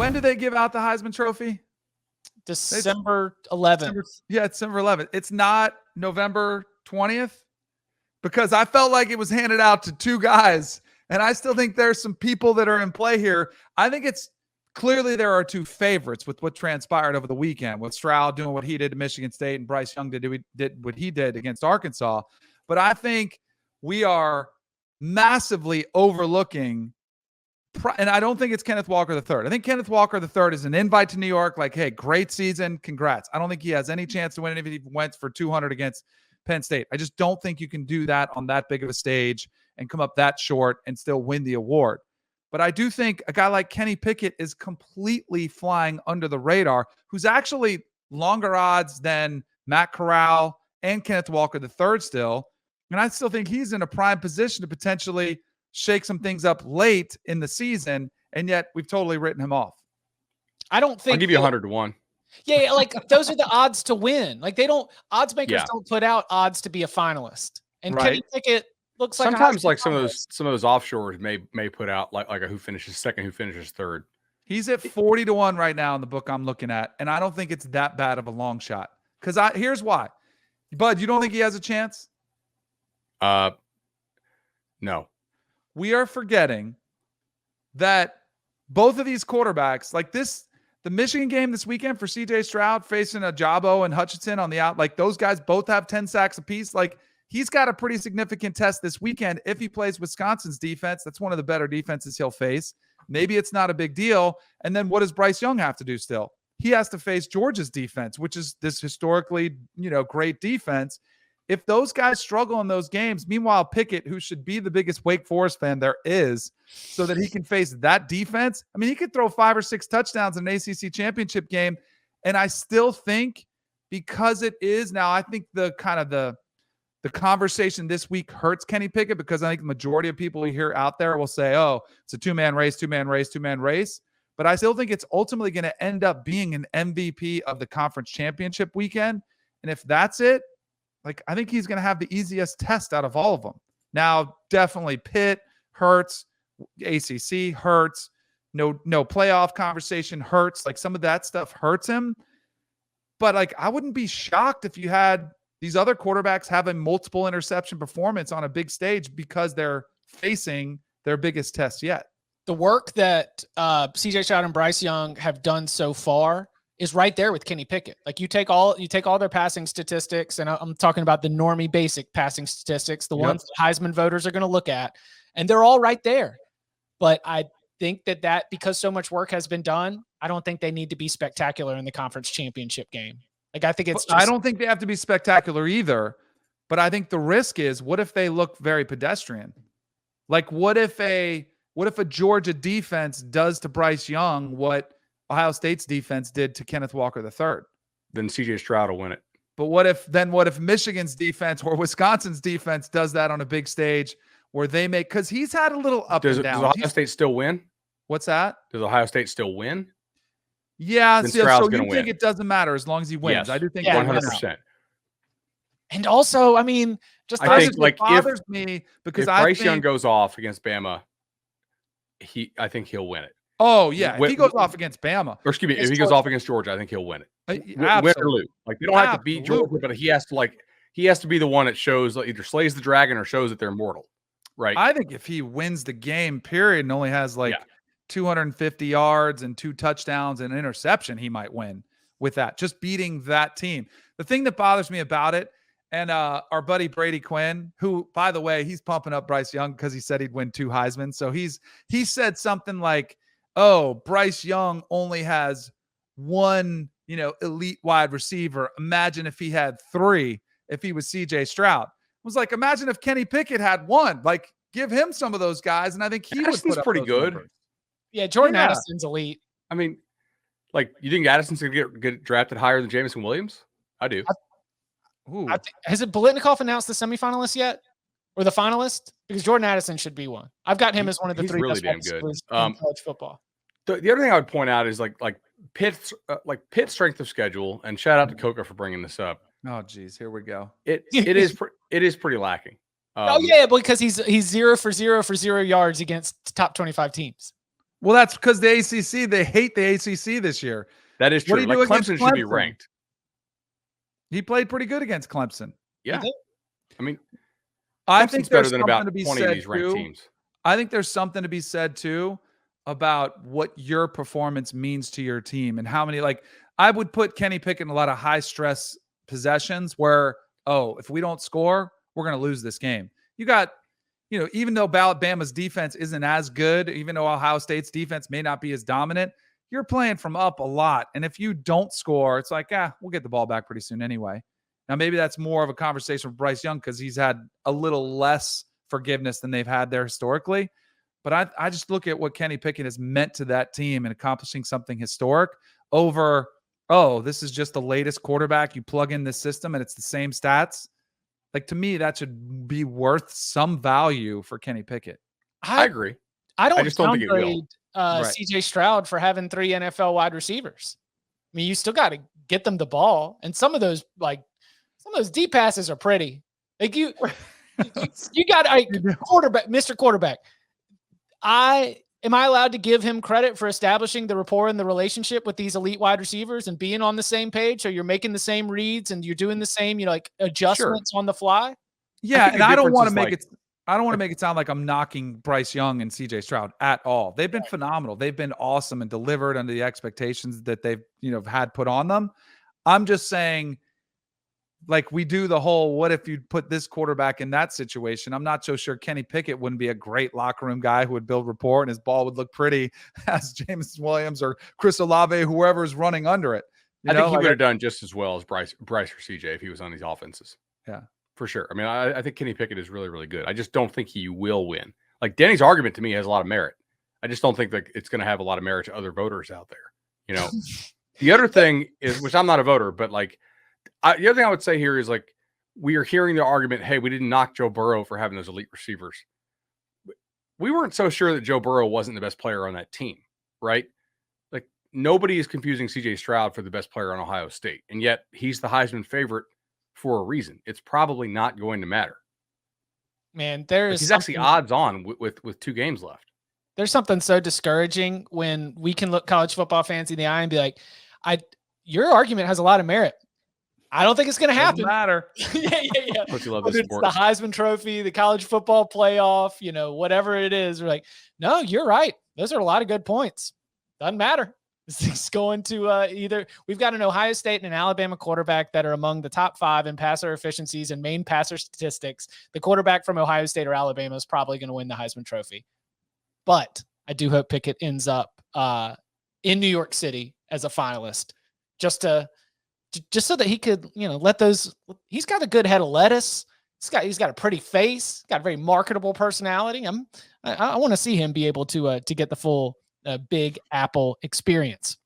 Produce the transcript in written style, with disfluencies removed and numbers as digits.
When do they give out the Heisman Trophy? December 11th. Yeah, it's December 11th. It's not November 20th because I felt like it was handed out to two guys, and I still think there's some people that are in play here. I think it's clearly there are two favorites with what transpired over the weekend, with Stroud doing what he did to Michigan State and Bryce Young did what he did against Arkansas. But I think we are massively overlooking, and I don't think it's Kenneth Walker III. I think Kenneth Walker III is an invite to New York, like, hey, great season, congrats. I don't think he has any chance to win if he went for 200 against Penn State. I just don't think you can do that on that big of a stage and come up that short and still win the award. But I do think a guy like Kenny Pickett is completely flying under the radar, who's actually longer odds than Matt Corral and Kenneth Walker III still. And I still think he's in a prime position to potentially shake some things up late in the season, and yet we've totally written him off. I don't think I'll give you 100 to 1. Yeah, like those are the odds to win. Like odds makers don't put out odds to be a finalist. And Kenny Pickett looks like sometimes like some of those offshores may put out like a who finishes second, who finishes third. He's at 40 to 1 right now in the book I'm looking at, and I don't think it's that bad of a long shot. Because here's why. Bud, you don't think he has a chance? No. We are forgetting that both of these quarterbacks, like the Michigan game this weekend for C.J. Stroud facing a Jabo and Hutchinson on the out, like those guys both have 10 sacks apiece. Like he's got a pretty significant test this weekend if he plays Wisconsin's defense. That's one of the better defenses he'll face. Maybe it's not a big deal. And then what does Bryce Young have to do still? He has to face Georgia's defense, which is this historically, great defense. If those guys struggle in those games, meanwhile, Pickett, who should be the biggest Wake Forest fan there is, so that he can face that defense. I mean, he could throw 5 or 6 touchdowns in an ACC championship game. And I still think because it is now, I think the conversation this week hurts Kenny Pickett because I think the majority of people we hear out there will say, oh, it's a two-man race. But I still think it's ultimately going to end up being an MVP of the conference championship weekend. And if that's it, like, I think he's going to have the easiest test out of all of them. Now, definitely Pitt hurts, ACC hurts, no playoff conversation hurts. Like, some of that stuff hurts him. But, like, I wouldn't be shocked if you had these other quarterbacks have a multiple interception performance on a big stage because they're facing their biggest test yet. The work that C.J. Stroud and Bryce Young have done so far is right there with Kenny Pickett. Like you take all their passing statistics, and I'm talking about the normie basic passing statistics, the ones that Heisman voters are going to look at, and they're all right there. But I think that because so much work has been done, I don't think they need to be spectacular in the conference championship game. Like I think I don't think they have to be spectacular either, but I think the risk is, what if they look very pedestrian? Like what if a Georgia defense does to Bryce Young what Ohio State's defense did to Kenneth Walker III? Then C.J. Stroud will win it. But what if Michigan's defense or Wisconsin's defense does that on a big stage where they make, because he's had a little up and down. Does Ohio State still win? What's that? Does Ohio State still win? Yeah, so you think it doesn't matter as long as he wins. Yes. I do think 100%. And also, I mean, I think like bothers me because if Bryce Young goes off against Bama, I think he'll win it. Oh yeah, if he goes off against Bama, or excuse me, if he goes off against Georgia, I think he'll win it. Win or lose. Like they don't have to beat Georgia, but he has to be the one that shows, either slays the dragon or shows that they're mortal. Right. I think if he wins the game, period, and only has 250 yards and 2 touchdowns and an interception, he might win with that. Just beating that team. The thing that bothers me about it, and our buddy Brady Quinn, who, by the way, he's pumping up Bryce Young because he said he'd win 2 Heisman. So he said something like, oh, Bryce Young only has 1, elite wide receiver. Imagine if he had 3, if he was C.J. Stroud. I was like, imagine if Kenny Pickett had 1. Like, give him some of those guys, and I think he would put up pretty good. Numbers. Yeah, Jordan Addison's elite. I mean, like, you think Addison's going to get drafted higher than Jamison Williams? I do. Has it Biletnikoff announced the semifinalist yet? Or the finalist? Because Jordan Addison should be one. I've got him as one of the 3 really best damn good in college football. The other thing I would point out is like Pitt's strength of schedule, and shout out to Coca for bringing this up. Oh geez, here we go. It is pretty lacking. Because he's 0 for 0 yards against top 25 teams. Well, that's because the ACC, they hate the ACC this year. That is true. Like Clemson should be ranked. He played pretty good against Clemson. Yeah. I mean, I think better than about 20 of these ranked teams. I think there's something to be said too about what your performance means to your team and how many, like, I would put Kenny Pickett in a lot of high stress possessions where, if we don't score, we're going to lose this game. You got, even though Alabama's defense isn't as good, even though Ohio State's defense may not be as dominant, you're playing from up a lot. And if you don't score, it's like, we'll get the ball back pretty soon anyway. Now, maybe that's more of a conversation with Bryce Young because he's had a little less forgiveness than they've had there historically. But I just look at what Kenny Pickett has meant to that team and accomplishing something historic over, this is just the latest quarterback. You plug in this system and it's the same stats. Like, to me, that should be worth some value for Kenny Pickett. I agree. I just don't think it will. C.J. Stroud for having 3 NFL wide receivers. I mean, you still got to get them the ball, and some of those deep passes are pretty. Like you got quarterback, Mr. Quarterback. Am I allowed to give him credit for establishing the rapport and the relationship with these elite wide receivers and being on the same page? So you're making the same reads and you're doing the same, adjustments on the fly. Yeah, and I don't want to make it sound like I'm knocking Bryce Young and C.J. Stroud at all. They've been phenomenal. They've been awesome and delivered under the expectations that they've, had put on them. I'm just saying, like, we do the whole, what if you put this quarterback in that situation? I'm not so sure Kenny Pickett wouldn't be a great locker room guy who would build rapport and his ball would look pretty as James Williams or Chris Olave, whoever's running under it. I think he would have done just as well as Bryce or CJ if he was on these offenses. Yeah, for sure. I mean, I think Kenny Pickett is really, really good. I just don't think he will win. Like, Denny's argument to me has a lot of merit. I just don't think that it's going to have a lot of merit to other voters out there. The other thing is, which I'm not a voter, but like, the other thing I would say here is, like, we are hearing the argument, hey, we didn't knock Joe Burrow for having those elite receivers. We weren't so sure that Joe Burrow wasn't the best player on that team, right? Like, nobody is confusing C.J. Stroud for the best player on Ohio State, and yet he's the Heisman favorite for a reason. It's probably not going to matter. Man, he's actually odds on with 2 games left. There's something so discouraging when we can look college football fans in the eye and be like, your argument has a lot of merit. I don't think it's going to happen. Doesn't matter. Yeah. But you love Whether it's the Heisman Trophy, the college football playoff, whatever it is. We're like, no, you're right. Those are a lot of good points. Doesn't matter. It's going to either we've got an Ohio State and an Alabama quarterback that are among the top 5 in passer efficiencies and main passer statistics. The quarterback from Ohio State or Alabama is probably going to win the Heisman Trophy. But I do hope Pickett ends up in New York City as a finalist, just so that he could, let those. He's got a good head of lettuce. He's got a pretty face. Got a very marketable personality. I want to see him be able to get the full Big Apple experience.